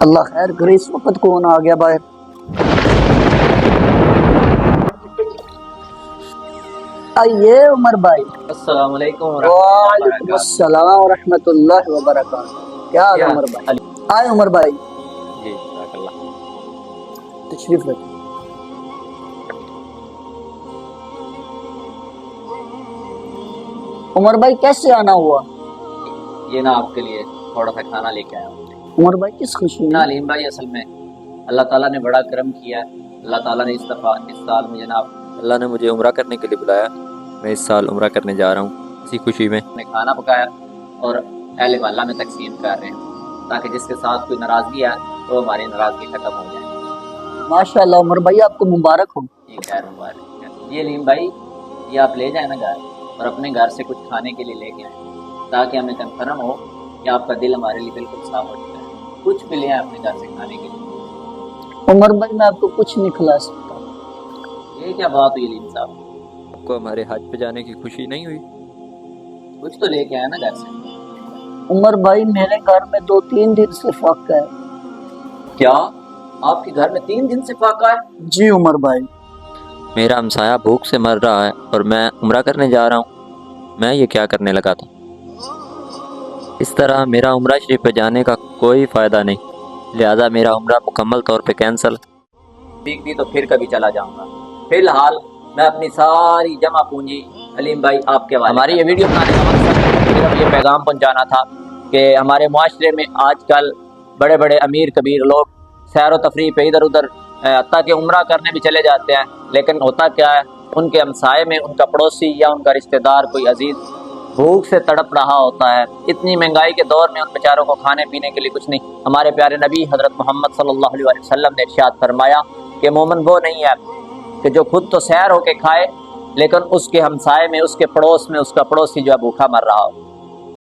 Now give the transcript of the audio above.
اللہ خیر کرے، اس وقت کون آ گیا باہر؟ آئیے عمر بھائی۔ السلام علیکم وعلیکم السلام ورحمۃ اللہ وبرکاتہ۔ کیا حال ہے عمر بھائی؟ آئے عمر بھائی، جی جزاک اللہ۔ تشریف رکھیں۔ عمر بھائی کیسے آنا ہوا؟ یہ نا آپ کے لیے تھوڑا سا کھانا لے کے آیا ہوں۔ عمر بھائی کس خوشی نا میں؟ علیم بھائی، اصل میں اللہ تعالیٰ نے بڑا کرم کیا ہے۔ اللہ تعالیٰ نے اس سال میں جناب اللہ نے مجھے عمرہ کرنے کے لیے بلایا۔ میں اس سال عمرہ کرنے جا رہا ہوں، اسی خوشی میں نے کھانا پکایا اور اہل محلہ میں تقسیم کر رہے ہیں، تاکہ جس کے ساتھ کوئی ناراضگی ہے تو ہماری ناراضگی ختم ہو جائے۔ ماشاء اللہ عمر بھائی، آپ کو مبارک ہو۔ یہ خیر مبارک۔ یہ علیم بھائی، یہ آپ لے جائیں نا گھر، اور اپنے گھر سے کچھ کھانے کے لیے لے کے آئیں، تاکہ ہمیں کنفرم ہو کہ آپ کا دل ہمارے لیے بالکل صاف ہو چکا ہے۔ کچھ بھی لے آئیں اپنے گھر سے کھانے کے لیے۔ عمر بھائی میں آپ کو کچھ نہیں کھلا سکتا۔ یہ کیا بات ہوئی علیم صاحب؟ آپ کو ہمارے حج پہ جانے کی خوشی نہیں ہوئی؟ کچھ تو لے کے آیا نا گھر سے۔ عمر بھائی میرے گھر میں 2-3 دن سے فاقہ ہے۔ کیا آپ کے گھر میں 3 دن سے فاقہ ہے؟ جی عمر بھائی۔ میرا ہمسایہ بھوک سے مر رہا ہے اور میں عمرہ کرنے جا رہا ہوں، میں یہ کیا کرنے لگا تھا؟ اس طرح میرا عمرہ شریف پہ جانے کا کوئی فائدہ نہیں، لہذا میرا عمرہ مکمل طور پہ کینسل۔ ٹھیک بھی تو پھر کبھی چلا جاؤں گا۔ فی الحال میں اپنی ساری جمع پونجی علیم بھائی آپ کے حوالے۔ ہماری یہ ویڈیو بنانے کا مقصد صرف یہ پیغام پہنچانا تھا کہ ہمارے معاشرے میں آج کل بڑے بڑے امیر کبیر لوگ سیر و تفریح پہ ادھر ادھر حتیٰ کہ عمرہ کرنے بھی چلے جاتے ہیں، لیکن ہوتا کیا ہے، ان کے ہمسائے میں ان کا پڑوسی یا ان کا رشتہ دار کوئی عزیز بھوک سے تڑپ رہا ہوتا ہے۔ اتنی مہنگائی کے دور میں ان بیچاروں کو کھانے پینے کے لیے کچھ نہیں۔ ہمارے پیارے نبی حضرت محمد صلی اللہ علیہ وسلم نے ارشاد فرمایا کہ مومن وہ نہیں ہے کہ جو خود تو سیر ہو کے کھائے، لیکن اس کے ہمسائے میں، اس کے پڑوس میں اس کا پڑوسی جو ہے بھوکا مر رہا ہو۔